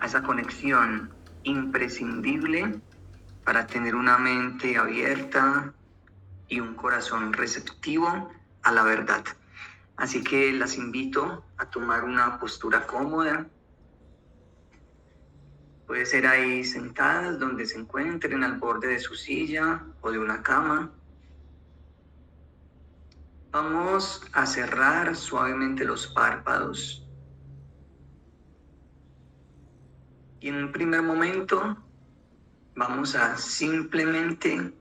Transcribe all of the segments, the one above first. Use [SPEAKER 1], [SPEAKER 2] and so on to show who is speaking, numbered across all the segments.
[SPEAKER 1] esa conexión imprescindible para tener una mente abierta y un corazón receptivo a la verdad. Así que las invito a tomar una postura cómoda. Puede ser ahí sentadas donde se encuentren, al borde de su silla o de una cama. Vamos a cerrar suavemente los párpados. Y en un primer momento vamos a simplemente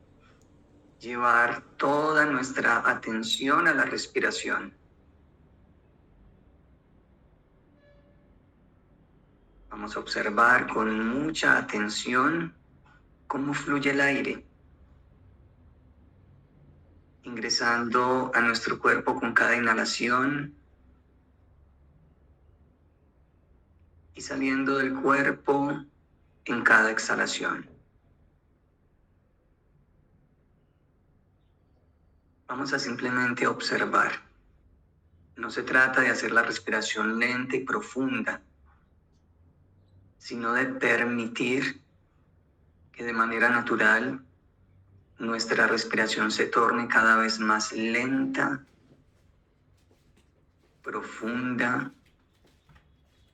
[SPEAKER 1] llevar toda nuestra atención a la respiración. Vamos a observar con mucha atención cómo fluye el aire, ingresando a nuestro cuerpo con cada inhalación y saliendo del cuerpo en cada exhalación. Vamos a simplemente observar. No se trata de hacer la respiración lenta y profunda, sino de permitir que de manera natural nuestra respiración se torne cada vez más lenta, profunda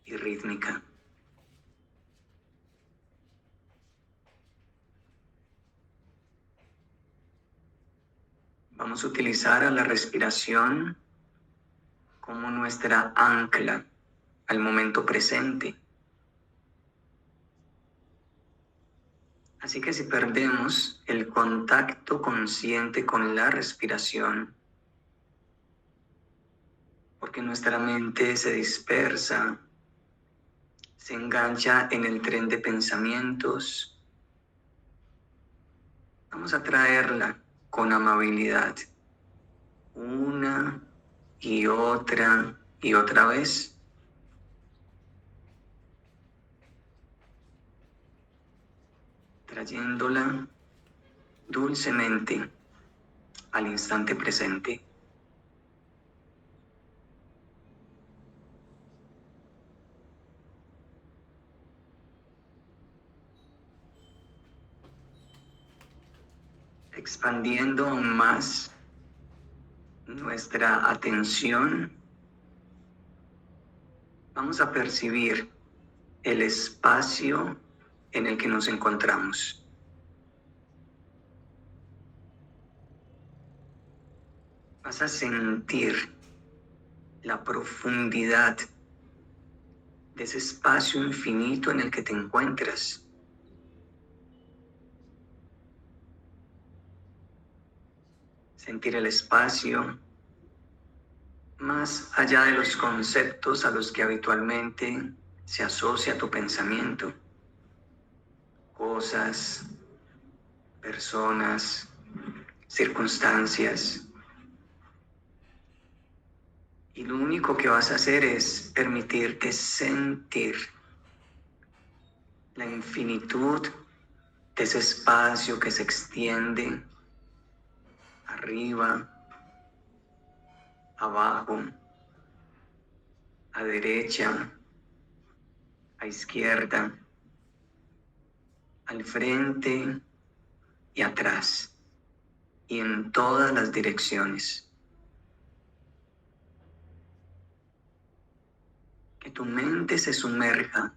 [SPEAKER 1] y rítmica. Vamos a utilizar a la respiración como nuestra ancla al momento presente. Así que si perdemos el contacto consciente con la respiración, porque nuestra mente se dispersa, se engancha en el tren de pensamientos, vamos a traerla con amabilidad una y otra vez. Trayéndola dulcemente al instante presente. Expandiendo aún más nuestra atención, vamos a percibir el espacio en el que nos encontramos. Vas a sentir la profundidad de ese espacio infinito en el que te encuentras. Sentir el espacio más allá de los conceptos a los que habitualmente se asocia tu pensamiento. Cosas, personas, circunstancias. Y lo único que vas a hacer es permitirte sentir la infinitud de ese espacio que se extiende arriba, abajo, a derecha, a izquierda, al frente y atrás, y en todas las direcciones. Que tu mente se sumerja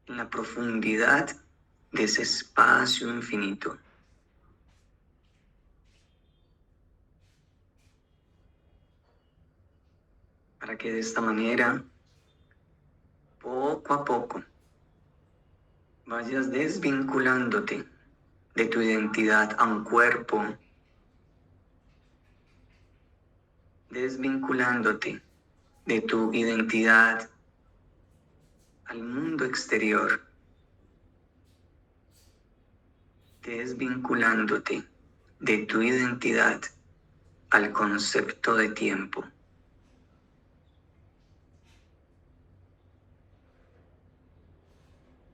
[SPEAKER 1] en la profundidad de ese espacio infinito. Para que de esta manera, poco a poco, vayas desvinculándote de tu identidad a un cuerpo, desvinculándote de tu identidad al mundo exterior, desvinculándote de tu identidad al concepto de tiempo.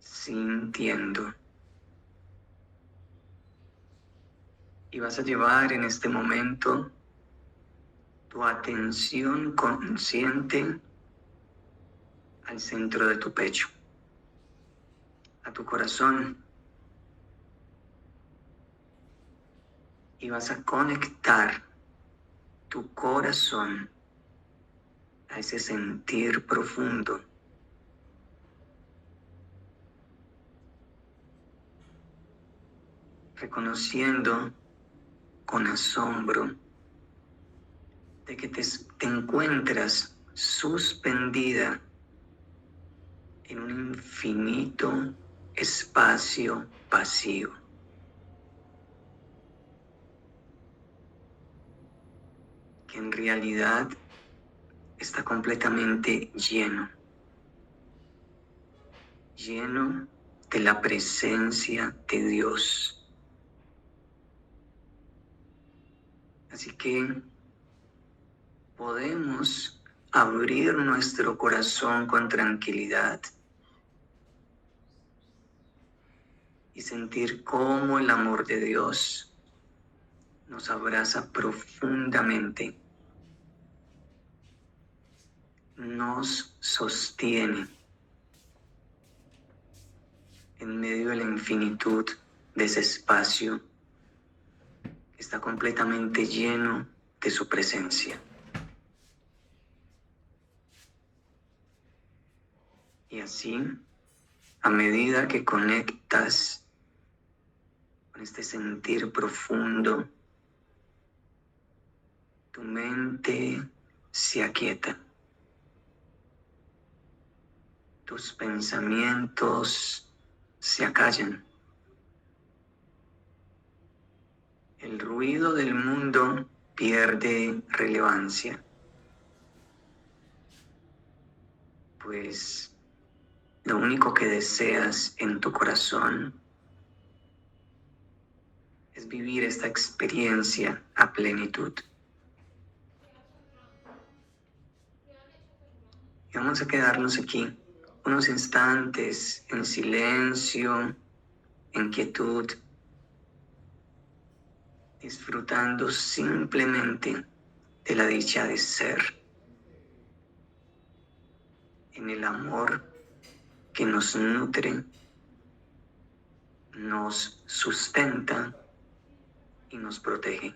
[SPEAKER 1] Sintiendo. Y vas a llevar en este momento tu atención consciente al centro de tu pecho, a tu corazón, y vas a conectar tu corazón a ese sentir profundo. Reconociendo con asombro de que te encuentras suspendida en un infinito espacio vacío. Que en realidad está completamente lleno de la presencia de Dios. Así que podemos abrir nuestro corazón con tranquilidad y sentir cómo el amor de Dios nos abraza profundamente, nos sostiene en medio de la infinitud de ese espacio que está completamente lleno de su presencia. Y así, a medida que conectas con este sentir profundo, tu mente se aquieta. Tus pensamientos se acallan. El ruido del mundo pierde relevancia, pues lo único que deseas en tu corazón es vivir esta experiencia a plenitud. Y vamos a quedarnos aquí unos instantes en silencio, en quietud, disfrutando simplemente de la dicha de ser, en el amor que nos nutre, nos sustenta y nos protege.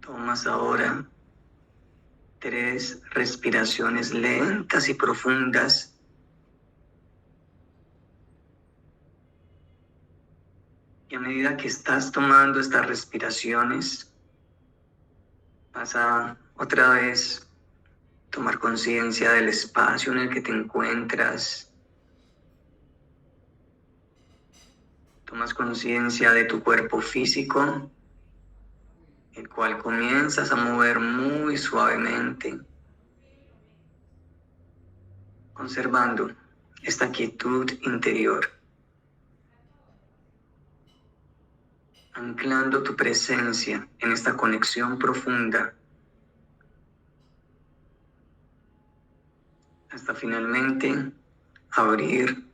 [SPEAKER 1] Tomas ahora 3 respiraciones lentas y profundas. Y a medida que estás tomando estas respiraciones, vas a otra vez tomar conciencia del espacio en el que te encuentras. Tomas conciencia de tu cuerpo físico, el cual comienzas a mover muy suavemente, conservando esta quietud interior, anclando tu presencia en esta conexión profunda, hasta finalmente abrir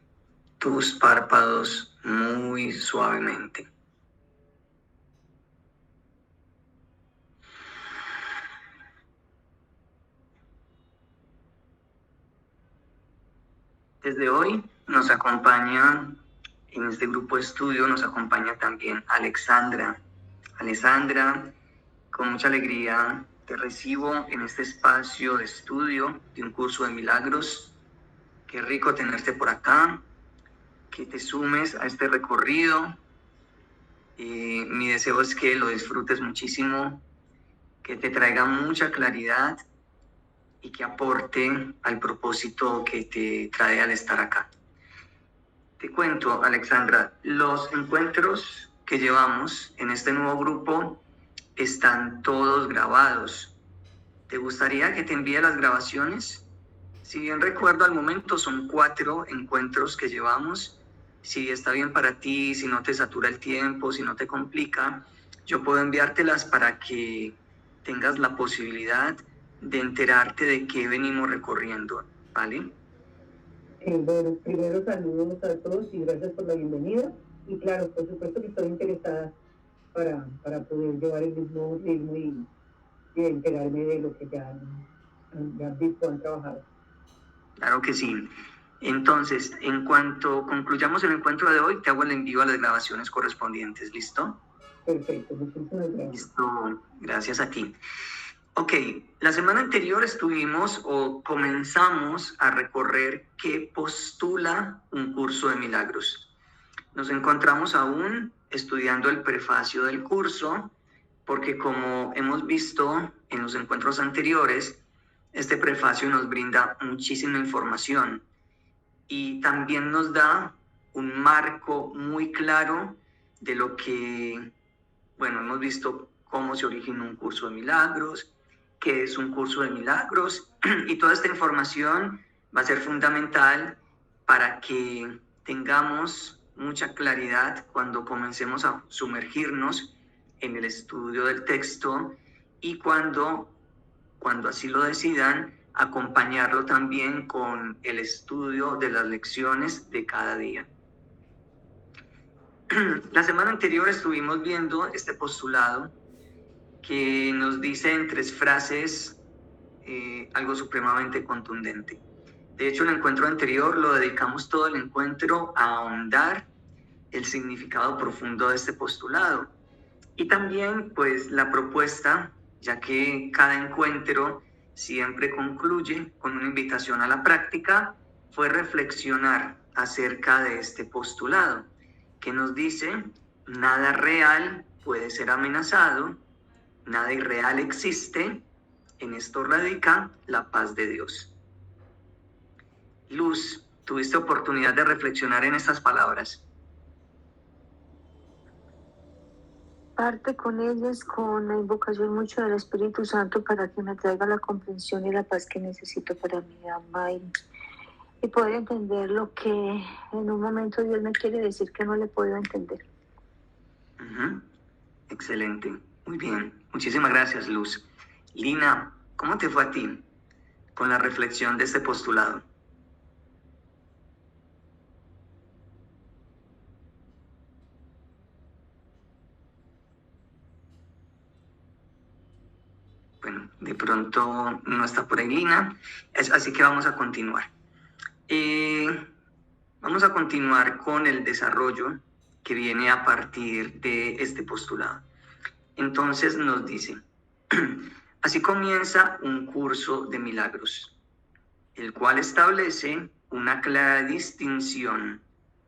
[SPEAKER 1] tus párpados muy suavemente. Desde hoy nos acompaña, en este grupo de estudio, nos acompaña también Alexandra. Alexandra, con mucha alegría te recibo en este espacio de estudio de un curso de milagros. Qué rico tenerte por acá. que te sumes a este recorrido. Mi deseo es que lo disfrutes muchísimo, que te traiga mucha claridad y que aporte al propósito que te trae al estar acá. Te cuento, Alexandra, los encuentros que llevamos en este nuevo grupo están todos grabados. ¿Te gustaría que te envíe las grabaciones? Si bien recuerdo al momento son 4 encuentros que llevamos. Si está bien para ti, si no te satura el tiempo, si no te complica, yo puedo enviártelas para que tengas la posibilidad de enterarte de qué venimos recorriendo, ¿vale?
[SPEAKER 2] Bueno, primero saludos a todos y gracias por la bienvenida. Y claro, por supuesto que estoy interesada para poder llevar el mismo ritmo y enterarme de lo que ya han visto, han trabajado.
[SPEAKER 1] Claro que sí. Entonces, en cuanto concluyamos el encuentro de hoy, te hago el envío a las grabaciones correspondientes. ¿Listo?
[SPEAKER 2] Perfecto, muchísimas gracias.
[SPEAKER 1] Listo, gracias a ti. Ok, la semana anterior comenzamos a recorrer qué postula un curso de milagros. Nos encontramos aún estudiando el prefacio del curso, porque como hemos visto en los encuentros anteriores, este prefacio nos brinda muchísima información y también nos da un marco muy claro de lo que, bueno, hemos visto cómo se origina un curso de milagros, qué es un curso de milagros, y toda esta información va a ser fundamental para que tengamos mucha claridad cuando comencemos a sumergirnos en el estudio del texto y cuando así lo decidan, acompañarlo también con el estudio de las lecciones de cada día. La semana anterior estuvimos viendo este postulado que nos dice en 3 frases algo supremamente contundente. De hecho, el encuentro anterior lo dedicamos todo el encuentro a ahondar el significado profundo de este postulado. Y también, pues, la propuesta, ya que cada encuentro siempre concluye con una invitación a la práctica, fue reflexionar acerca de este postulado, que nos dice: nada real puede ser amenazado, nada irreal existe, en esto radica la paz de Dios. Luz, ¿tuviste oportunidad de reflexionar en estas palabras?
[SPEAKER 3] Parte con ellas, con la invocación mucho del Espíritu Santo para que me traiga la comprensión y la paz que necesito para mi alma y poder entender lo que en un momento Dios me quiere decir que no le puedo entender.
[SPEAKER 1] Excelente, muy bien, muchísimas gracias, Luz. Lina, ¿cómo te fue a ti con la reflexión de este postulado? Bueno, de pronto no está por ahí Lina, así que vamos a continuar. Vamos a continuar con el desarrollo que viene a partir de este postulado. Entonces nos dice: así comienza un curso de milagros, el cual establece una clara distinción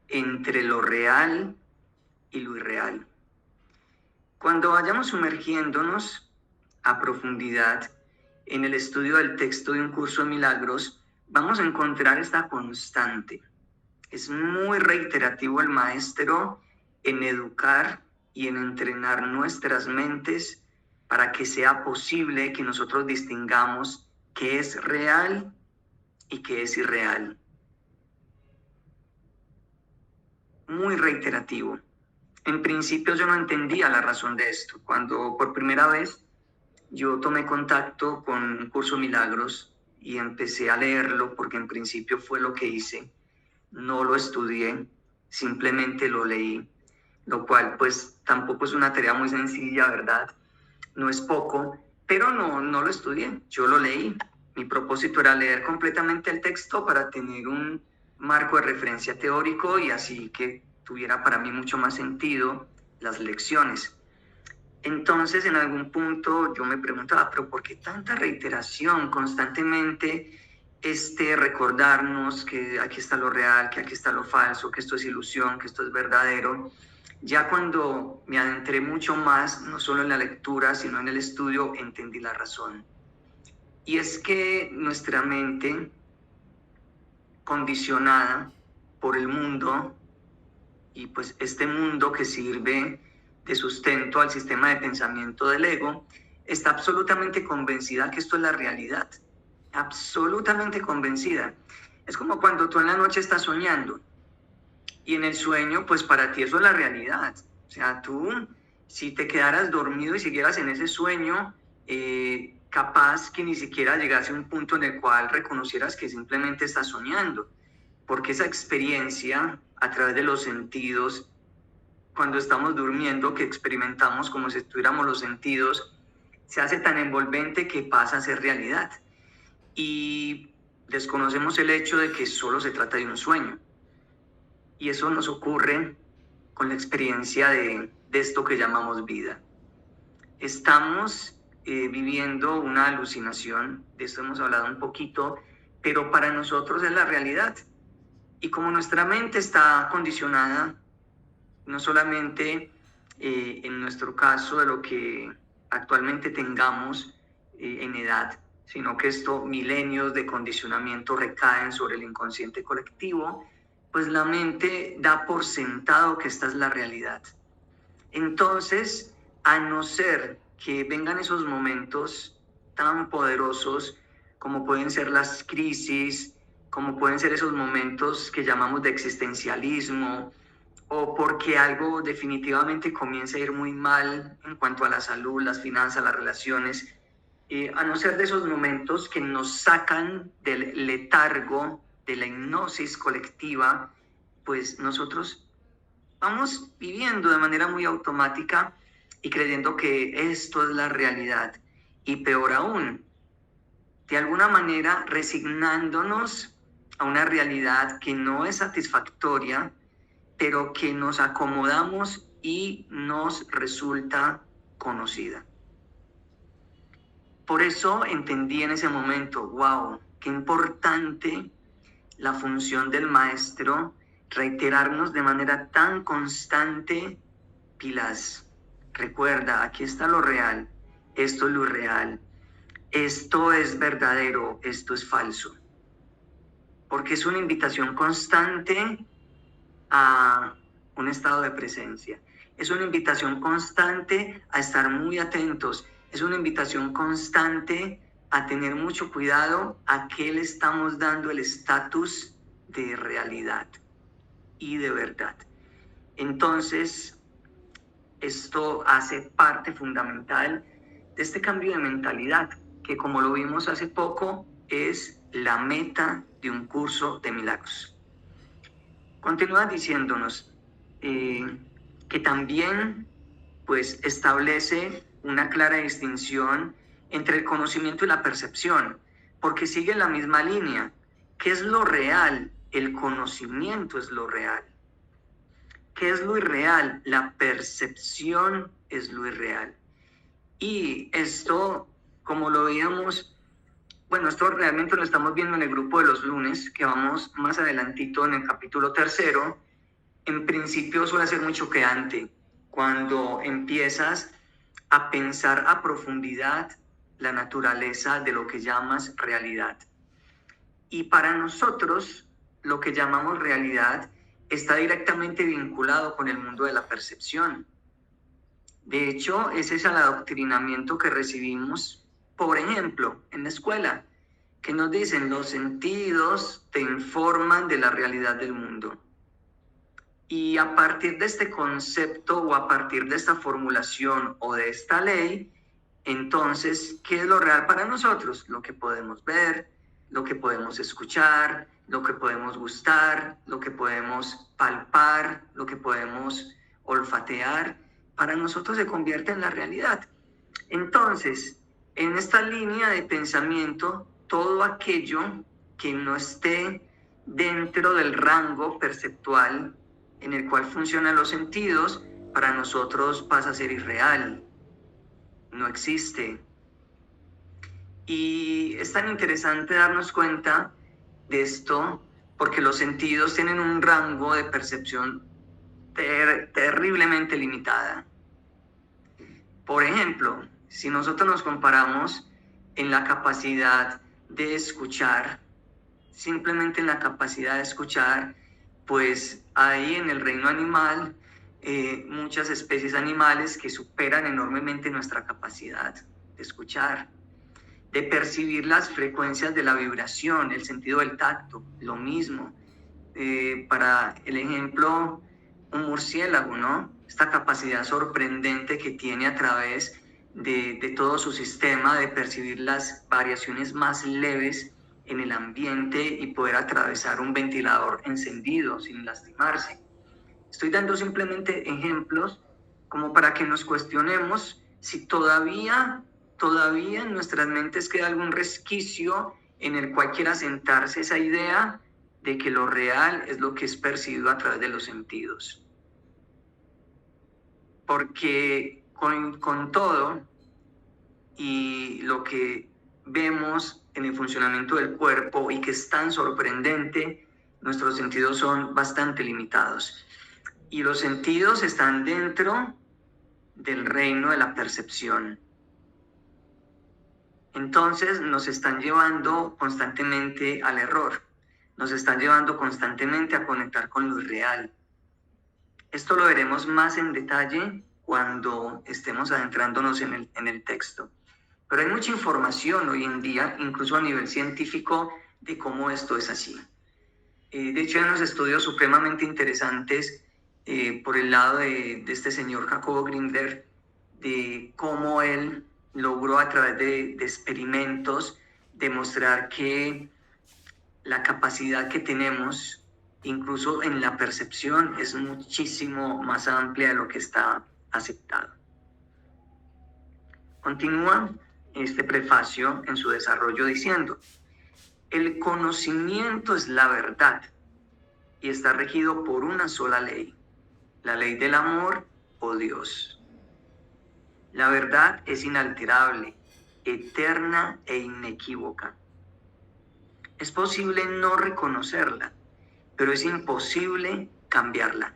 [SPEAKER 1] entre lo real y lo irreal. Cuando vayamos sumergiéndonos a profundidad en el estudio del texto de un curso de milagros, vamos a encontrar esta constante. Es muy reiterativo el maestro en educar y en entrenar nuestras mentes para que sea posible que nosotros distingamos qué es real y qué es irreal. Muy reiterativo. En principio yo no entendía la razón de esto. Cuando por primera vez yo tomé contacto con un curso de milagros y empecé a leerlo, porque en principio fue lo que hice, no lo estudié, simplemente lo leí, lo cual pues tampoco es una tarea muy sencilla, ¿verdad? No es poco, pero no lo estudié, yo lo leí. Mi propósito era leer completamente el texto para tener un marco de referencia teórico y así que tuviera para mí mucho más sentido las lecciones. Entonces, en algún punto yo me preguntaba, ¿pero por qué tanta reiteración constantemente recordarnos que aquí está lo real, que aquí está lo falso, que esto es ilusión, que esto es verdadero. Ya cuando me adentré mucho más, no solo en la lectura, sino en el estudio, entendí la razón. Y es que nuestra mente, condicionada por el mundo, y pues este mundo que sirve de sustento al sistema de pensamiento del ego, está absolutamente convencida que esto es la realidad. Absolutamente convencida. Es como cuando tú en la noche estás soñando y en el sueño, pues para ti eso es la realidad. O sea, tú, si te quedaras dormido y siguieras en ese sueño, capaz que ni siquiera llegase a un punto en el cual reconocieras que simplemente estás soñando, porque esa experiencia a través de los sentidos, cuando estamos durmiendo, que experimentamos como si tuviéramos los sentidos, se hace tan envolvente que pasa a ser realidad. Y desconocemos el hecho de que solo se trata de un sueño. Y eso nos ocurre con la experiencia de esto que llamamos vida. Estamos viviendo una alucinación, de esto hemos hablado un poquito, pero para nosotros es la realidad. Y como nuestra mente está condicionada, no solamente en nuestro caso de lo que actualmente tengamos en edad, sino que estos milenios de condicionamiento recaen sobre el inconsciente colectivo, pues la mente da por sentado que esta es la realidad. Entonces, a no ser que vengan esos momentos tan poderosos como pueden ser las crisis, como pueden ser esos momentos que llamamos de existencialismo, o porque algo definitivamente comienza a ir muy mal en cuanto a la salud, las finanzas, las relaciones, a no ser de esos momentos que nos sacan del letargo, de la hipnosis colectiva, pues nosotros vamos viviendo de manera muy automática y creyendo que esto es la realidad. Y peor aún, de alguna manera resignándonos a una realidad que no es satisfactoria, pero que nos acomodamos y nos resulta conocida. Por eso entendí en ese momento, wow, qué importante la función del maestro, reiterarnos de manera tan constante, pilas, recuerda, aquí está lo real, esto es lo real, esto es verdadero, esto es falso. Porque es una invitación constante a un estado de presencia. Es una invitación constante a estar muy atentos. Es una invitación constante a tener mucho cuidado a qué le estamos dando el estatus de realidad y de verdad. Entonces, esto hace parte fundamental de este cambio de mentalidad, que como lo vimos hace poco, es la meta de un curso de milagros. Continúa diciéndonos que también pues, establece una clara distinción entre el conocimiento y la percepción, porque sigue la misma línea. ¿Qué es lo real? El conocimiento es lo real. ¿Qué es lo irreal? La percepción es lo irreal. Y esto, como lo veíamos, bueno, esto realmente lo estamos viendo en el grupo de los lunes, que vamos más adelantito en el capítulo 3. En principio suele ser muy choqueante cuando empiezas a pensar a profundidad la naturaleza de lo que llamas realidad. Y para nosotros, lo que llamamos realidad está directamente vinculado con el mundo de la percepción. De hecho, ese es el adoctrinamiento que recibimos, por ejemplo, en la escuela, que nos dicen los sentidos te informan de la realidad del mundo. Y a partir de este concepto o a partir de esta formulación o de esta ley, entonces, ¿qué es lo real para nosotros? Lo que podemos ver, lo que podemos escuchar, lo que podemos gustar, lo que podemos palpar, lo que podemos olfatear, para nosotros se convierte en la realidad. Entonces, en esta línea de pensamiento, todo aquello que no esté dentro del rango perceptual en el cual funcionan los sentidos, para nosotros pasa a ser irreal, no existe. Y es tan interesante darnos cuenta de esto porque los sentidos tienen un rango de percepción terriblemente limitada. Por ejemplo, si nosotros nos comparamos en la capacidad de escuchar, simplemente en la capacidad de escuchar, pues hay en el reino animal muchas especies animales que superan enormemente nuestra capacidad de escuchar, de percibir las frecuencias de la vibración, el sentido del tacto, lo mismo. Para el ejemplo, un murciélago, ¿no? Esta capacidad sorprendente que tiene a través de todo su sistema de percibir las variaciones más leves en el ambiente y poder atravesar un ventilador encendido sin lastimarse. Estoy dando simplemente ejemplos como para que nos cuestionemos si todavía en nuestras mentes queda algún resquicio en el cual quiera sentarse esa idea de que lo real es lo que es percibido a través de los sentidos. Porque con todo y lo que vemos en el funcionamiento del cuerpo y que es tan sorprendente, nuestros sentidos son bastante limitados. Y los sentidos están dentro del reino de la percepción. Entonces nos están llevando constantemente al error. Nos están llevando constantemente a conectar con lo real. Esto lo veremos más en detalle cuando estemos adentrándonos en el texto. Pero hay mucha información hoy en día, incluso a nivel científico, de cómo esto es así. De hecho, hay unos estudios supremamente interesantes por el lado de este señor Jacobo Grinberg, de cómo él logró a través de experimentos demostrar que la capacidad que tenemos, incluso en la percepción, es muchísimo más amplia de lo que está aceptado. Continúa este prefacio en su desarrollo diciendo: el conocimiento es la verdad y está regido por una sola ley, la ley del amor o Dios. La verdad es inalterable, eterna e inequívoca. Es posible no reconocerla, pero es imposible cambiarla.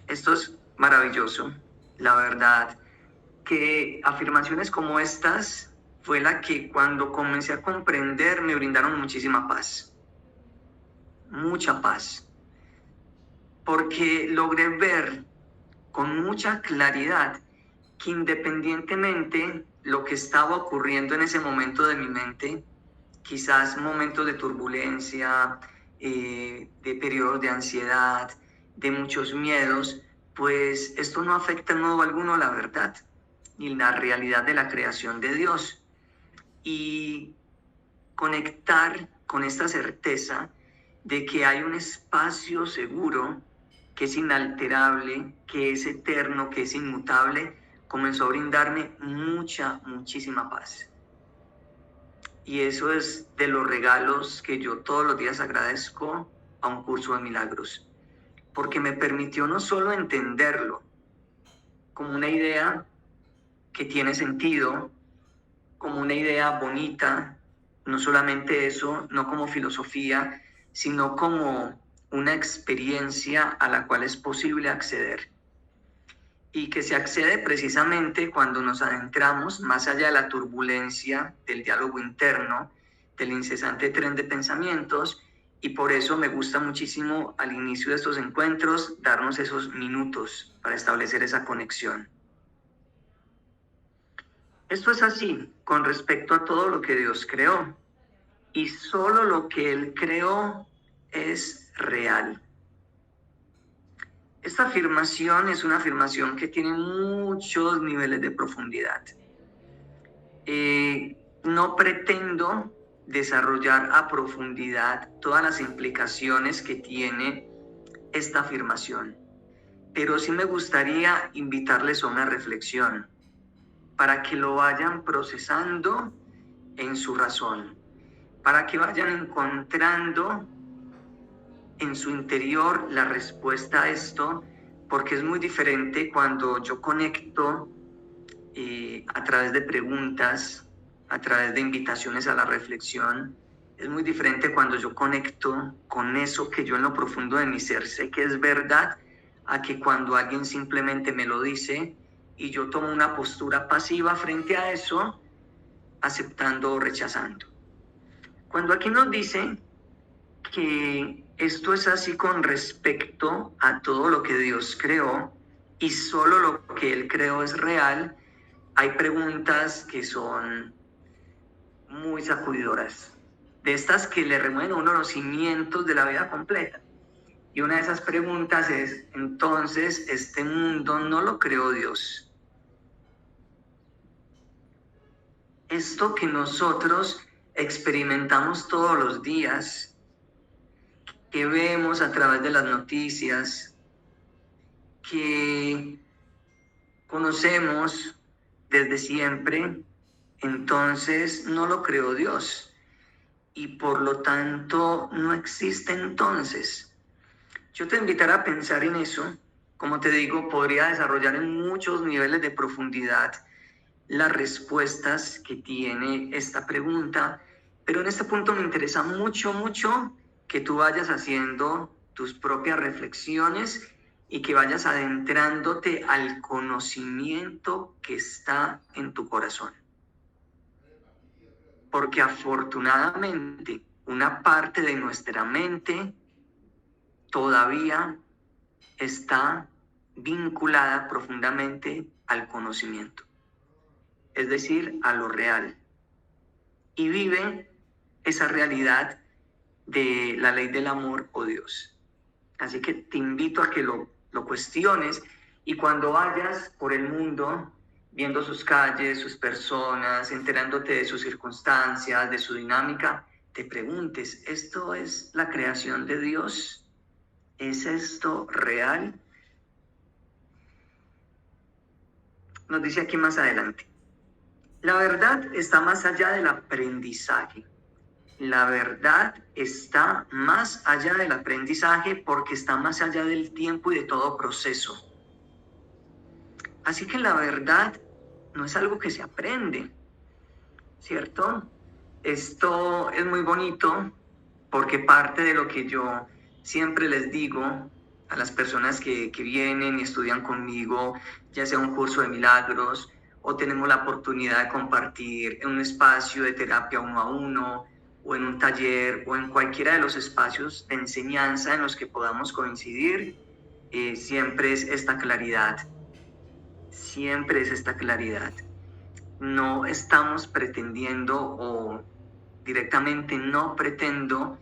[SPEAKER 1] Esto es maravilloso. La verdad que afirmaciones como estas fue la que cuando comencé a comprender me brindaron muchísima paz. Mucha paz. Porque logré ver con mucha claridad que independientemente lo que estaba ocurriendo en ese momento de mi mente, quizás momentos de turbulencia, de periodos de ansiedad, de muchos miedos, pues esto no afecta en modo alguno la verdad ni la realidad de la creación de Dios. Y conectar con esta certeza de que hay un espacio seguro, que es inalterable, que es eterno, que es inmutable, comenzó a brindarme muchísima paz. Y eso es de los regalos que yo todos los días agradezco a un curso de milagros, porque me permitió no solo entenderlo como una idea que tiene sentido, como una idea bonita, no solamente eso, no como filosofía, sino como una experiencia a la cual es posible acceder. Y que se accede precisamente cuando nos adentramos más allá de la turbulencia, del diálogo interno, del incesante tren de pensamientos, y por eso me gusta muchísimo al inicio de estos encuentros darnos esos minutos para establecer esa conexión. Esto es así con respecto a todo lo que Dios creó, y solo lo que Él creó es real. Esta afirmación es una afirmación que tiene muchos niveles de profundidad. No pretendo desarrollar a profundidad todas las implicaciones que tiene esta afirmación, pero sí me gustaría invitarles a una reflexión para que lo vayan procesando en su razón, para que vayan encontrando en su interior la respuesta a esto, porque es muy diferente cuando yo conecto a través de preguntas a través de invitaciones a la reflexión. Es muy diferente cuando yo conecto con eso que yo en lo profundo de mi ser sé que es verdad, a que cuando alguien simplemente me lo dice y yo tomo una postura pasiva frente a eso, aceptando o rechazando. Cuando aquí nos dice que esto es así con respecto a todo lo que Dios creó y solo lo que Él creó es real, hay preguntas que son muy sacudidoras, de estas que le remueven a uno los cimientos de la vida completa. Y una de esas preguntas es, entonces, ¿este mundo no lo creó Dios? Esto que nosotros experimentamos todos los días, que vemos a través de las noticias, que conocemos desde siempre, entonces no lo creó Dios y por lo tanto no existe entonces. Yo te invitaré a pensar en eso. Como te digo, podría desarrollar en muchos niveles de profundidad las respuestas que tiene esta pregunta, pero en este punto me interesa mucho que tú vayas haciendo tus propias reflexiones y que vayas adentrándote al conocimiento que está en tu corazón. Porque afortunadamente una parte de nuestra mente todavía está vinculada profundamente al conocimiento, es decir, a lo real, y vive esa realidad de la ley del amor o Dios. Así que te invito a que lo cuestiones y cuando vayas por el mundo viendo sus calles, sus personas, enterándote de sus circunstancias, de su dinámica, te preguntes, ¿esto es la creación de Dios? ¿Es esto real? Nos dice aquí más adelante, la verdad está más allá del aprendizaje. La verdad está más allá del aprendizaje porque está más allá del tiempo y de todo proceso. Así que la verdad no es algo que se aprende, ¿cierto? Esto es muy bonito porque parte de lo que yo siempre les digo a las personas que vienen y estudian conmigo, ya sea un curso de milagros o tenemos la oportunidad de compartir en un espacio de terapia 1 a 1 o en un taller o en cualquiera de los espacios de enseñanza en los que podamos coincidir, siempre es esta claridad. Siempre es esta claridad. No estamos pretendiendo o directamente no pretendo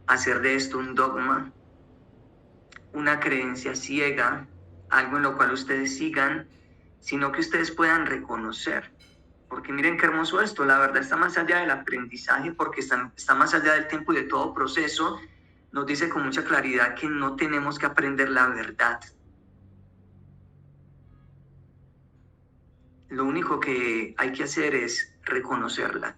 [SPEAKER 1] hacer de esto un dogma, una creencia ciega, algo en lo cual ustedes sigan, sino que ustedes puedan reconocer. Porque miren qué hermoso esto, la verdad está más allá del aprendizaje porque está más allá del tiempo y de todo proceso. Nos dice con mucha claridad que no tenemos que aprender la verdad. Lo único que hay que hacer es reconocerla,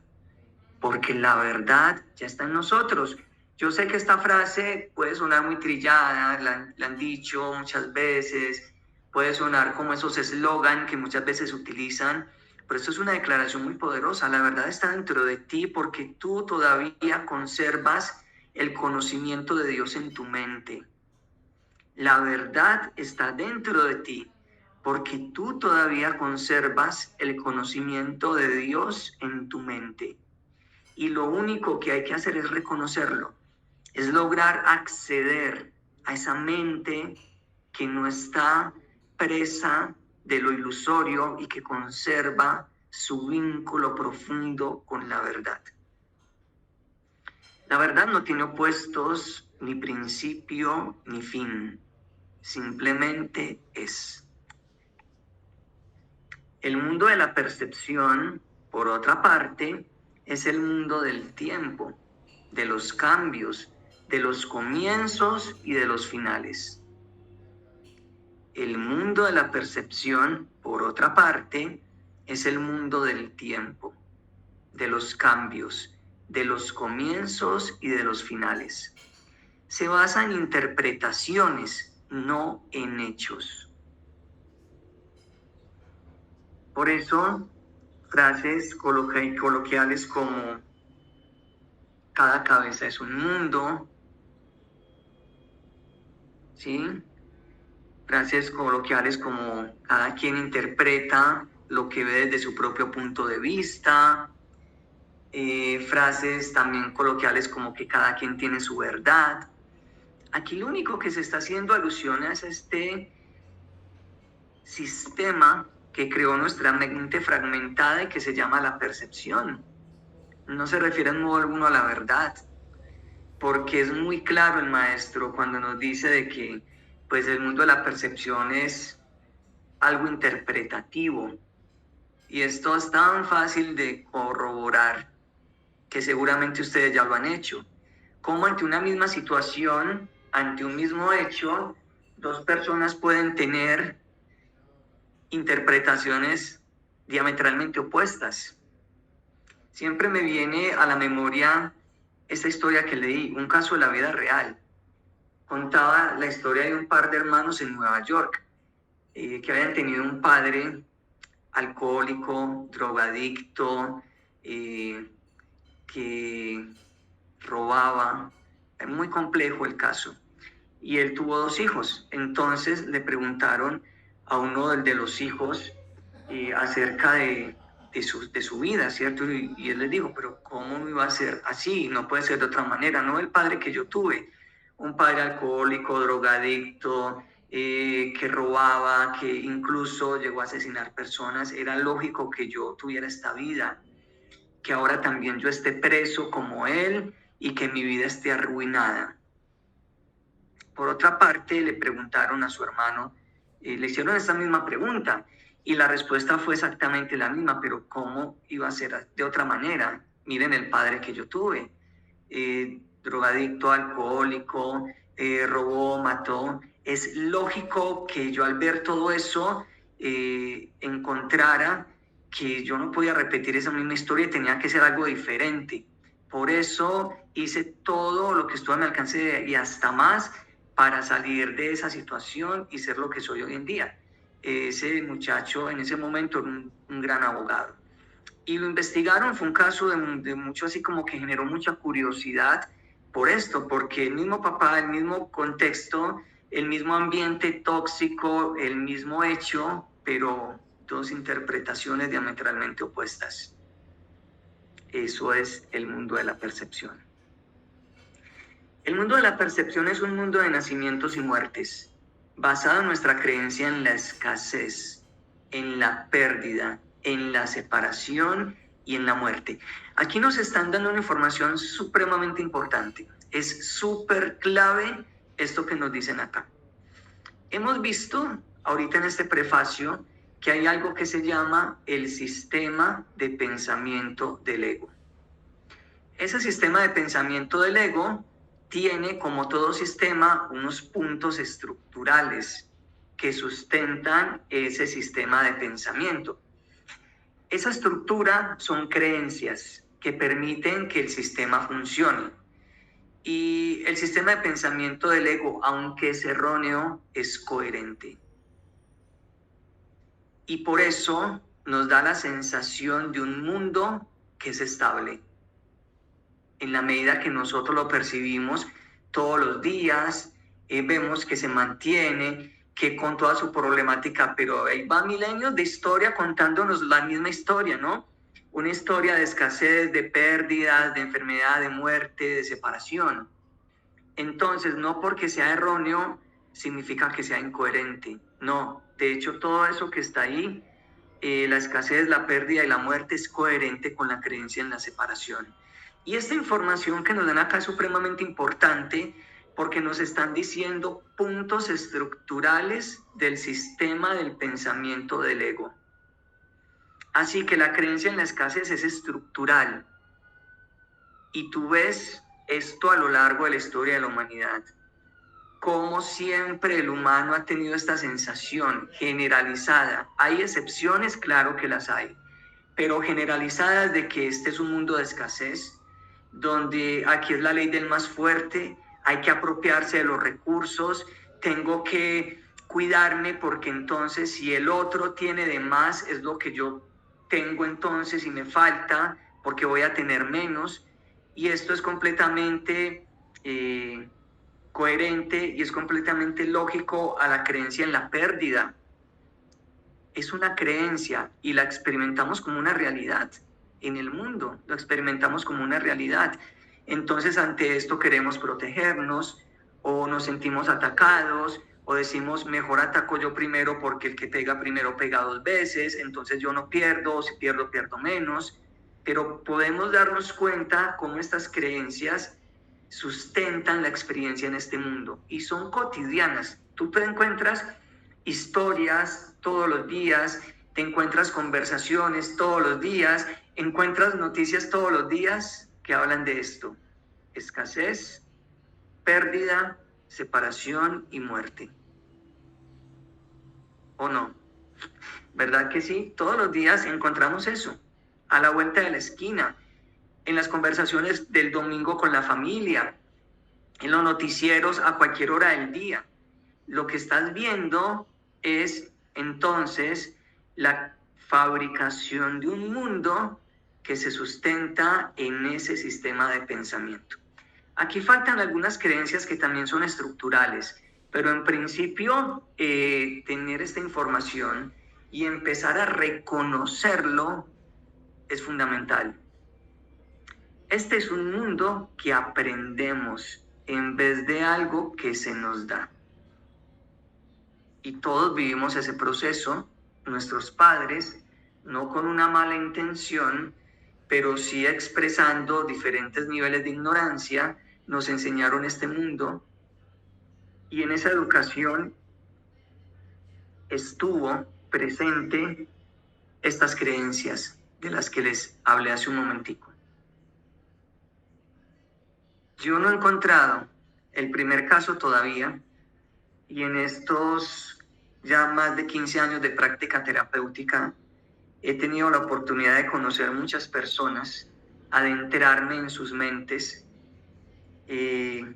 [SPEAKER 1] porque la verdad ya está en nosotros. Yo sé que esta frase puede sonar muy trillada, la han dicho muchas veces, puede sonar como esos eslogan que muchas veces utilizan, pero esto es una declaración muy poderosa. La verdad está dentro de ti porque tú todavía conservas el conocimiento de Dios en tu mente. La verdad está dentro de ti porque tú todavía conservas el conocimiento de Dios en tu mente. Y lo único que hay que hacer es reconocerlo, es lograr acceder a esa mente que no está presa de lo ilusorio y que conserva su vínculo profundo con la verdad. La verdad no tiene opuestos, ni principio, ni fin. Simplemente es. El mundo de la percepción, por otra parte, es el mundo del tiempo, de los cambios, de los comienzos y de los finales. El mundo de la percepción, por otra parte, es el mundo del tiempo, de los cambios, de los comienzos y de los finales. Se basa en interpretaciones, no en hechos. Por eso, frases coloquiales como cada cabeza es un mundo, ¿sí? Frases coloquiales como cada quien interpreta lo que ve desde su propio punto de vista, frases también coloquiales como que cada quien tiene su verdad. Aquí lo único que se está haciendo alusión es a este sistema que creó nuestra mente fragmentada y que se llama la percepción. No se refiere en modo alguno a la verdad, porque es muy claro el maestro cuando nos dice de que pues el mundo de la percepción es algo interpretativo, y esto es tan fácil de corroborar que seguramente ustedes ya lo han hecho. Como ante una misma situación, ante un mismo hecho, dos personas pueden tener interpretaciones diametralmente opuestas. Siempre me viene a la memoria esta historia que leí, un caso de la vida real. Contaba la historia de un par de hermanos en Nueva York que habían tenido un padre alcohólico, drogadicto, que robaba. Es muy complejo el caso. Y él tuvo 2 hijos. Entonces le preguntaron a uno de los hijos acerca de su vida, ¿cierto? Y él les dijo, pero ¿cómo no iba a ser así? No puede ser de otra manera. No el padre que yo tuve, un padre alcohólico, drogadicto, que robaba, que incluso llegó a asesinar personas. Era lógico que yo tuviera esta vida, que ahora también yo esté preso como él y que mi vida esté arruinada. Por otra parte, le preguntaron a su hermano, le hicieron esta misma pregunta y la respuesta fue exactamente la misma, pero ¿cómo iba a ser de otra manera? Miren el padre que yo tuve, drogadicto, alcohólico, robó, mató. Es lógico que yo al ver todo eso encontrara que yo no podía repetir esa misma historia y tenía que ser algo diferente. Por eso hice todo lo que estuvo a mi alcance y hasta más para salir de esa situación y ser lo que soy hoy en día. Ese muchacho en ese momento era un gran abogado. Y lo investigaron, fue un caso de mucho así como que generó mucha curiosidad por esto, porque el mismo papá, el mismo contexto, el mismo ambiente tóxico, el mismo hecho, pero 2 interpretaciones diametralmente opuestas. Eso es el mundo de la percepción. El mundo de la percepción es un mundo de nacimientos y muertes, basado en nuestra creencia en la escasez, en la pérdida, en la separación y en la muerte. Aquí nos están dando una información supremamente importante. Es súper clave esto que nos dicen acá. Hemos visto ahorita en este prefacio que hay algo que se llama el sistema de pensamiento del ego. Ese sistema de pensamiento del ego tiene, como todo sistema, unos puntos estructurales que sustentan ese sistema de pensamiento. Esa estructura son creencias que permiten que el sistema funcione. Y el sistema de pensamiento del ego, aunque es erróneo, es coherente. Y por eso nos da la sensación de un mundo que es estable. En la medida que nosotros lo percibimos todos los días, vemos que se mantiene, que con toda su problemática, pero ahí va milenios de historia contándonos la misma historia, ¿no? Una historia de escasez, de pérdidas, de enfermedad, de muerte, de separación. Entonces, no porque sea erróneo significa que sea incoherente. No, de hecho, todo eso que está ahí, la escasez, la pérdida y la muerte, es coherente con la creencia en la separación. Y esta información que nos dan acá es supremamente importante porque nos están diciendo puntos estructurales del sistema del pensamiento del ego. Así que la creencia en la escasez es estructural. Y tú ves esto a lo largo de la historia de la humanidad. Como siempre el humano ha tenido esta sensación generalizada. Hay excepciones, claro que las hay, pero generalizadas de que este es un mundo de escasez, donde aquí es la ley del más fuerte, hay que apropiarse de los recursos, tengo que cuidarme porque entonces si el otro tiene de más es lo que yo tengo entonces y me falta porque voy a tener menos. Y esto es completamente coherente y es completamente lógico a la creencia en la pérdida. Es una creencia y la experimentamos como una realidad en el mundo, lo experimentamos como una realidad. Entonces ante esto queremos protegernos o nos sentimos atacados o decimos mejor ataco yo primero porque el que pega primero pega 2 veces, entonces yo no pierdo, o si pierdo pierdo menos. Pero podemos darnos cuenta cómo estas creencias sustentan la experiencia en este mundo y son cotidianas. Tú te encuentras historias todos los días, te encuentras conversaciones todos los días, encuentras noticias todos los días que hablan de esto: escasez, pérdida, separación y muerte. ¿O no? ¿Verdad que sí? Todos los días encontramos eso, a la vuelta de la esquina, en las conversaciones del domingo con la familia, en los noticieros a cualquier hora del día. Lo que estás viendo es entonces la fabricación de un mundo que se sustenta en ese sistema de pensamiento. Aquí faltan algunas creencias que también son estructurales, pero en principio tener esta información y empezar a reconocerlo es fundamental. Este es un mundo que aprendemos en vez de algo que se nos da. Y todos vivimos ese proceso, nuestros padres, no con una mala intención, pero sí expresando diferentes niveles de ignorancia, nos enseñaron este mundo. Y en esa educación estuvo presente estas creencias de las que les hablé hace un momentico. Yo no he encontrado el primer caso todavía, y en estos ya más de 15 años de práctica terapéutica he tenido la oportunidad de conocer muchas personas, adentrarme en sus mentes, de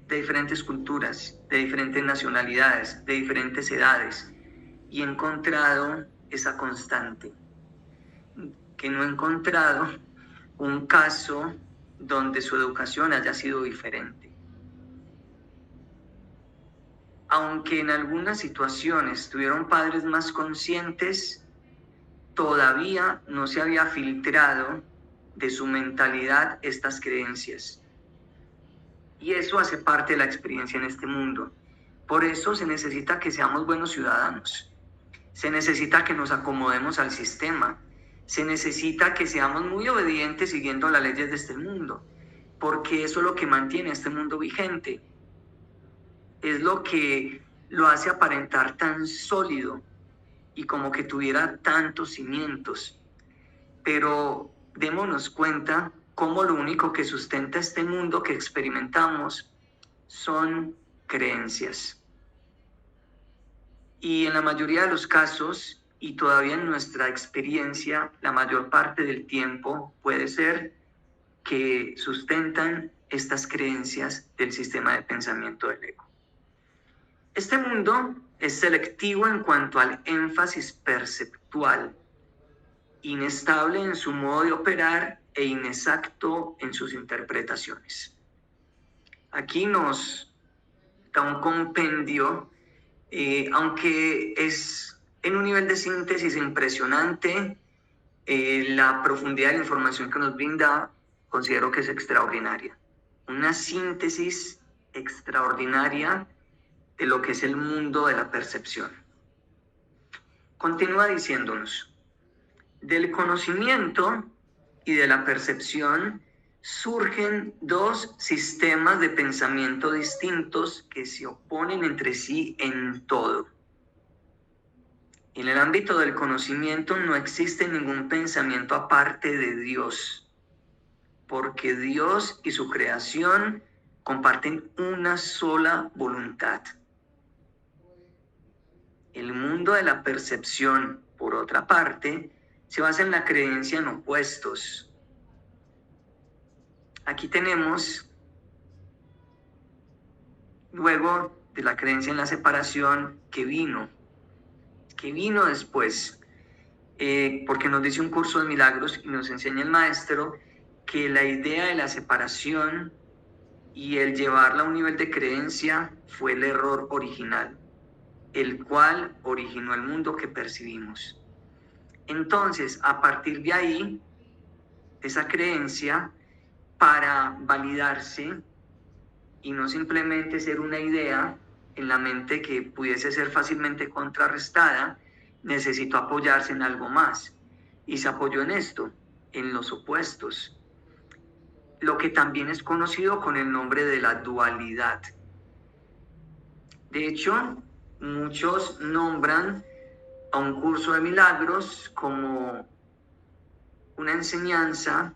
[SPEAKER 1] diferentes culturas, de diferentes nacionalidades, de diferentes edades, y he encontrado esa constante, que no he encontrado un caso donde su educación haya sido diferente. Aunque en algunas situaciones tuvieron padres más conscientes, todavía no se había filtrado de su mentalidad estas creencias. Y eso hace parte de la experiencia en este mundo. Por eso se necesita que seamos buenos ciudadanos. Se necesita que nos acomodemos al sistema. Se necesita que seamos muy obedientes siguiendo las leyes de este mundo, porque eso es lo que mantiene este mundo vigente. Es lo que lo hace aparentar tan sólido y como que tuviera tantos cimientos. Pero démonos cuenta cómo lo único que sustenta este mundo que experimentamos son creencias. Y en la mayoría de los casos, y todavía en nuestra experiencia, la mayor parte del tiempo puede ser que sustentan estas creencias del sistema de pensamiento del ego. Este mundo es selectivo en cuanto al énfasis perceptual, inestable en su modo de operar e inexacto en sus interpretaciones. Aquí nos da un compendio, aunque es en un nivel de síntesis impresionante, la profundidad de la información que nos brinda considero que es extraordinaria. Una síntesis extraordinaria de lo que es el mundo de la percepción. Continúa diciéndonos: del conocimiento y de la percepción surgen dos sistemas de pensamiento distintos que se oponen entre sí en todo. En el ámbito del conocimiento no existe ningún pensamiento aparte de Dios, porque Dios y su creación comparten una sola voluntad. El mundo de la percepción, por otra parte, se basa en la creencia en opuestos. Aquí tenemos, luego de la creencia en la separación, que vino después. porque nos dice un curso de milagros y nos enseña el maestro que la idea de la separación y el llevarla a un nivel de creencia fue el error original, el cual originó el mundo que percibimos. Entonces, a partir de ahí, esa creencia, para validarse y no simplemente ser una idea en la mente que pudiese ser fácilmente contrarrestada, necesitó apoyarse en algo más. Y se apoyó en esto, en los opuestos, lo que también es conocido con el nombre de la dualidad. De hecho, muchos nombran a un curso de milagros como una enseñanza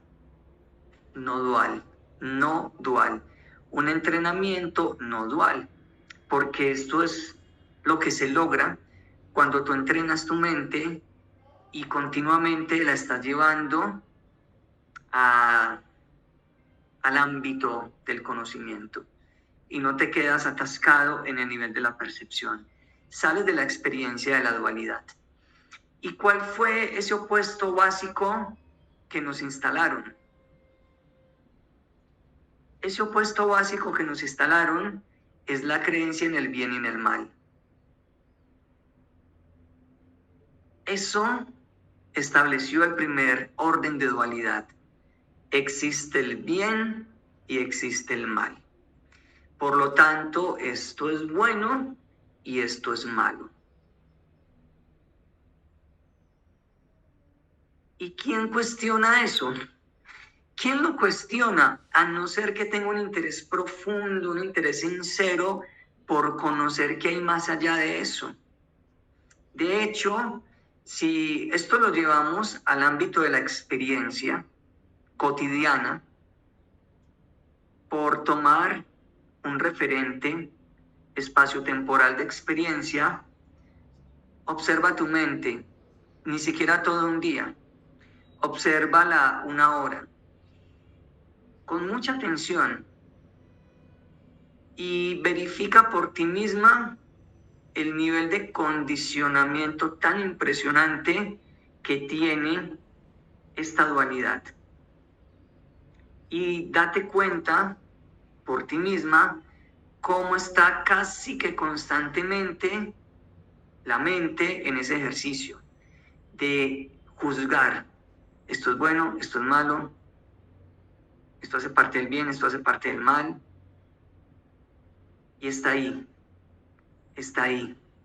[SPEAKER 1] no dual, un entrenamiento no dual, porque esto es lo que se logra cuando tú entrenas tu mente y continuamente la estás llevando al ámbito del conocimiento y no te quedas atascado en el nivel de la percepción. Sales de la experiencia de la dualidad. ¿Y cuál fue ese opuesto básico que nos instalaron? Ese opuesto básico que nos instalaron es la creencia en el bien y en el mal. Eso estableció el primer orden de dualidad. Existe el bien y existe el mal. Por lo tanto, esto es bueno y esto es malo. ¿Y quién cuestiona eso? ¿Quién lo cuestiona? A no ser que tenga un interés profundo, un interés sincero por conocer qué hay más allá de eso. De hecho, si esto lo llevamos al ámbito de la experiencia cotidiana, por tomar un referente espacio-temporal de experiencia, observa tu mente, ni siquiera todo un día, obsérvala una hora, con mucha atención, y verifica por ti misma el nivel de condicionamiento tan impresionante que tiene esta dualidad. Y date cuenta por ti misma cómo está casi que constantemente la mente en ese ejercicio de juzgar. Esto es bueno, esto es malo, esto hace parte del bien, esto hace parte del mal. Y está ahí,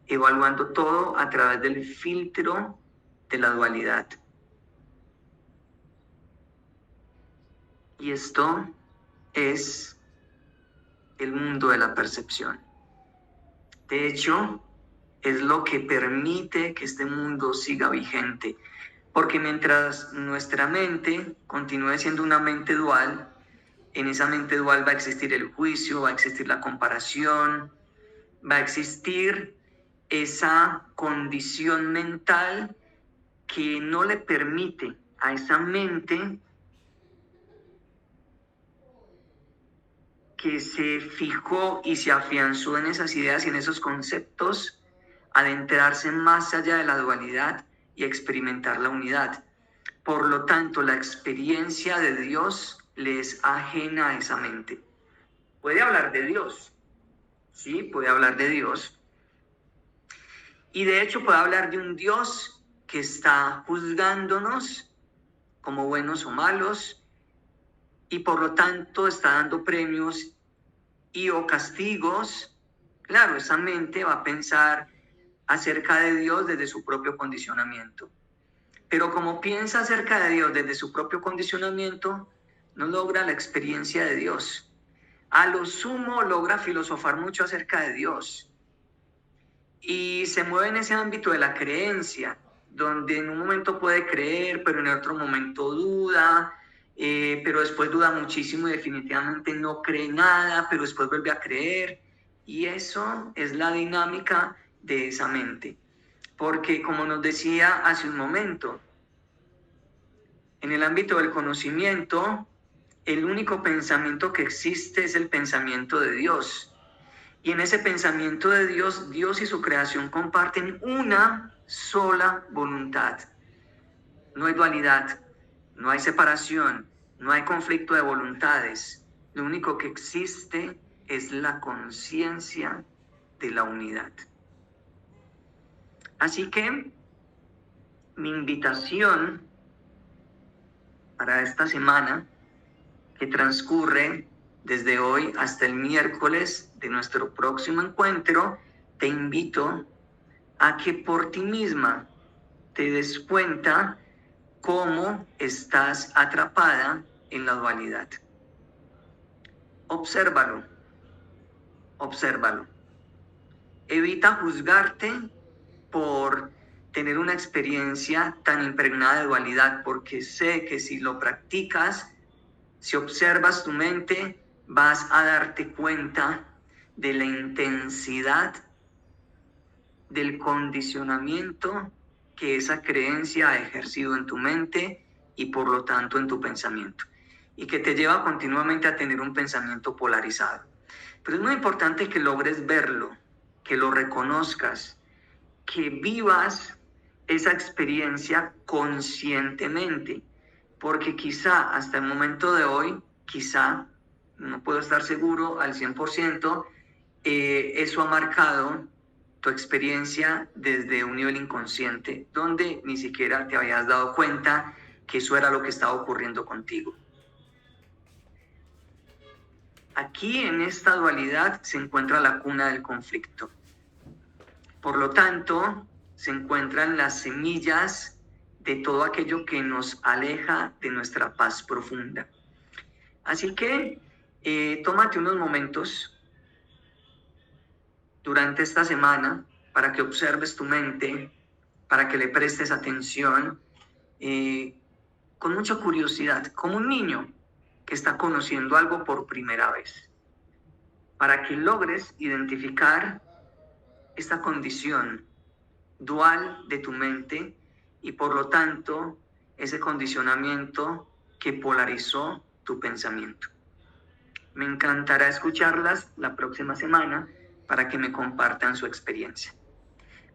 [SPEAKER 1] evaluando todo a través del filtro de la dualidad. Y esto es el mundo de la percepción. De hecho, es lo que permite que este mundo siga vigente. Porque mientras nuestra mente continúe siendo una mente dual, en esa mente dual va a existir el juicio, va a existir la comparación, va a existir esa condición mental que no le permite a esa mente que se fijó y se afianzó en esas ideas y en esos conceptos, adentrarse más allá de la dualidad y experimentar la unidad. Por lo tanto, la experiencia de Dios le es ajena a esa mente. Puede hablar de Dios, sí, puede hablar de Dios. Y de hecho puede hablar de un Dios que está juzgándonos como buenos o malos, y por lo tanto está dando premios y o castigos. Claro, esa mente va a pensar acerca de Dios desde su propio condicionamiento. Pero como piensa acerca de Dios desde su propio condicionamiento, no logra la experiencia de Dios. A lo sumo logra filosofar mucho acerca de Dios. Y se mueve en ese ámbito de la creencia, donde en un momento puede creer, pero en otro momento duda, pero después duda muchísimo y definitivamente no cree nada, pero después vuelve a creer. Y eso es la dinámica de esa mente. Porque como nos decía hace un momento, en el ámbito del conocimiento, el único pensamiento que existe es el pensamiento de Dios. Y en ese pensamiento de Dios, Dios y su creación comparten una sola voluntad. no hay dualidad, no hay separación, no hay conflicto de voluntades. Lo único que existe es la conciencia de la unidad. Así que mi invitación para esta semana que transcurre desde hoy hasta el miércoles de nuestro próximo encuentro, te invito a que por ti misma te des cuenta cómo estás atrapada en la dualidad. Obsérvalo. Evita juzgarte por tener una experiencia tan impregnada de dualidad, porque sé que si lo practicas, si observas tu mente, vas a darte cuenta de la intensidad del condicionamiento que esa creencia ha ejercido en tu mente y por lo tanto en tu pensamiento, y que te lleva continuamente a tener un pensamiento polarizado. Pero es muy importante que logres verlo, que lo reconozcas, que vivas esa experiencia conscientemente, porque quizá hasta el momento de hoy, quizá, no puedo estar seguro al 100%, eso ha marcado tu experiencia desde un nivel inconsciente, donde ni siquiera te habías dado cuenta que eso era lo que estaba ocurriendo contigo. Aquí en esta dualidad se encuentra la cuna del conflicto. Por lo tanto, se encuentran las semillas de todo aquello que nos aleja de nuestra paz profunda. Así que tómate unos momentos durante esta semana para que observes tu mente, para que le prestes atención con mucha curiosidad, como un niño que está conociendo algo por primera vez, para que logres identificar esta condición dual de tu mente y por lo tanto ese condicionamiento que polarizó tu pensamiento. Me encantará escucharlas la próxima semana para que me compartan su experiencia.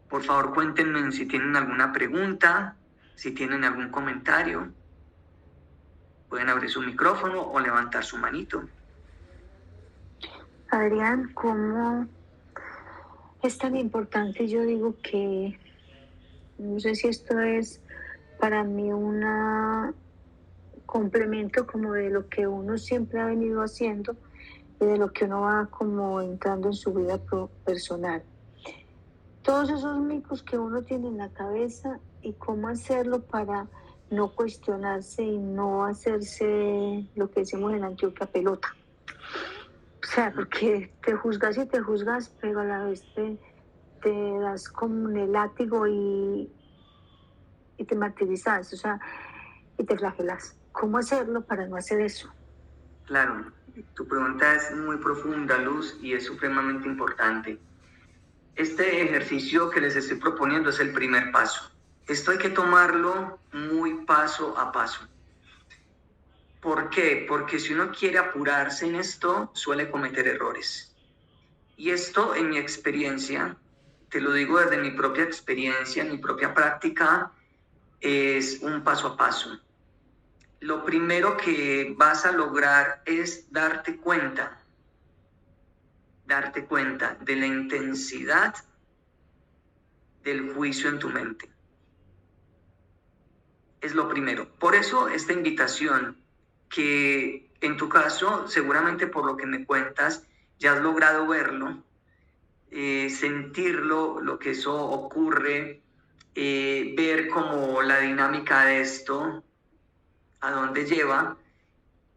[SPEAKER 1] Por favor, cuéntenme si tienen alguna pregunta, si tienen algún comentario. Pueden abrir su micrófono o levantar su manito.
[SPEAKER 3] Adrián, ¿cómo es tan importante? Yo digo que, no sé si esto es para mí un complemento como de lo que uno siempre ha venido haciendo y de lo que uno va como entrando en su vida personal. Todos esos micos que uno tiene en la cabeza y cómo hacerlo para no cuestionarse y no hacerse lo que decimos en Antioquia pelota. O sea, porque te juzgas y te juzgas, pero a la vez te das como un el látigo y te martirizas, o sea, y te flagelas. ¿Cómo hacerlo para no hacer eso?
[SPEAKER 1] Claro, tu pregunta es muy profunda, Luz, y es supremamente importante. Este ejercicio que les estoy proponiendo es el primer paso. Esto hay que tomarlo muy paso a paso. ¿Por qué? Porque si uno quiere apurarse en esto, suele cometer errores. Y esto, en mi experiencia, te lo digo desde mi propia experiencia, mi propia práctica, es un paso a paso. Lo primero que vas a lograr es darte cuenta de la intensidad del juicio en tu mente. Es lo primero. Por eso esta invitación, que en tu caso, seguramente por lo que me cuentas, ya has logrado verlo, sentirlo, lo que eso ocurre, ver como la dinámica de esto, a dónde lleva.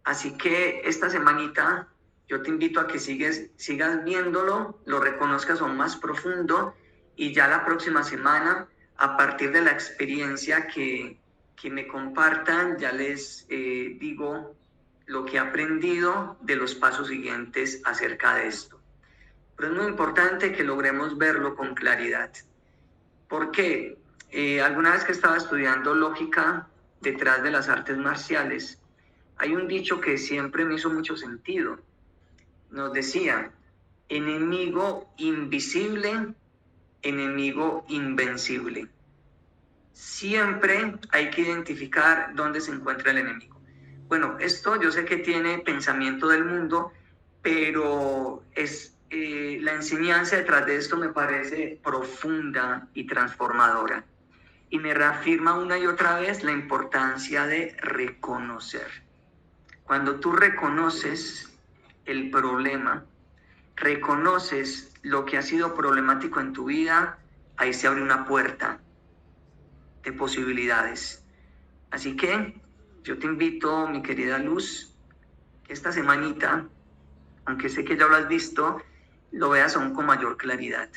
[SPEAKER 1] Así que esta semanita yo te invito a que sigas viéndolo, lo reconozcas aún más profundo, y ya la próxima semana, a partir de la experiencia que me compartan, ya les digo lo que he aprendido de los pasos siguientes acerca de esto. Pero es muy importante que logremos verlo con claridad. ¿Por qué? Alguna vez que estaba estudiando lógica detrás de las artes marciales, hay un dicho que siempre me hizo mucho sentido. Nos decía: enemigo invisible, enemigo invencible. siempre hay que identificar dónde se encuentra el enemigo. Bueno, esto yo sé que tiene pensamiento del mundo, pero la enseñanza detrás de esto me parece profunda y transformadora. Y me reafirma una y otra vez la importancia de reconocer. Cuando tú reconoces el problema, reconoces lo que ha sido problemático en tu vida, ahí se abre una puerta de posibilidades. Así que yo te invito, mi querida Luz, que esta semanita, aunque sé que ya lo has visto, lo veas aún con mayor claridad.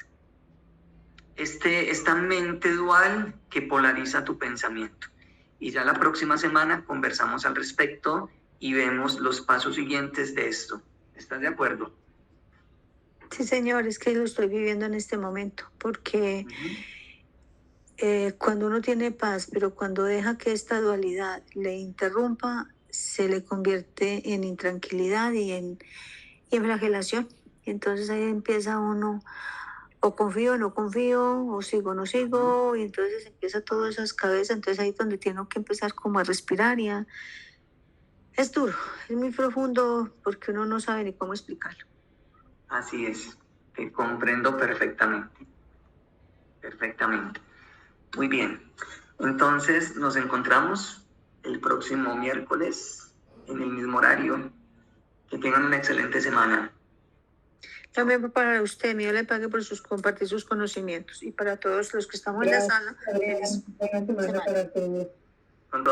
[SPEAKER 1] Esta mente dual que polariza tu pensamiento. Y ya la próxima semana conversamos al respecto y vemos los pasos siguientes de esto. ¿Estás de acuerdo?
[SPEAKER 3] Sí, señor, es que lo estoy viviendo en este momento, porque cuando uno tiene paz, pero cuando deja que esta dualidad le interrumpa, se le convierte en intranquilidad y en flagelación. Y entonces ahí empieza uno, o confío, no confío, o sigo, no sigo, y entonces empieza todas esas cabezas. Entonces ahí es donde tengo que empezar como a respirar y es duro, es muy profundo porque uno no sabe ni cómo explicarlo.
[SPEAKER 1] Así es, te comprendo perfectamente. Perfectamente. Muy bien. Entonces nos encontramos el próximo miércoles en el mismo horario. Que tengan una excelente semana.
[SPEAKER 3] También para usted, Dios le pague por compartir sus conocimientos. Y para todos los que estamos en la sala,
[SPEAKER 2] Buena semana para todos.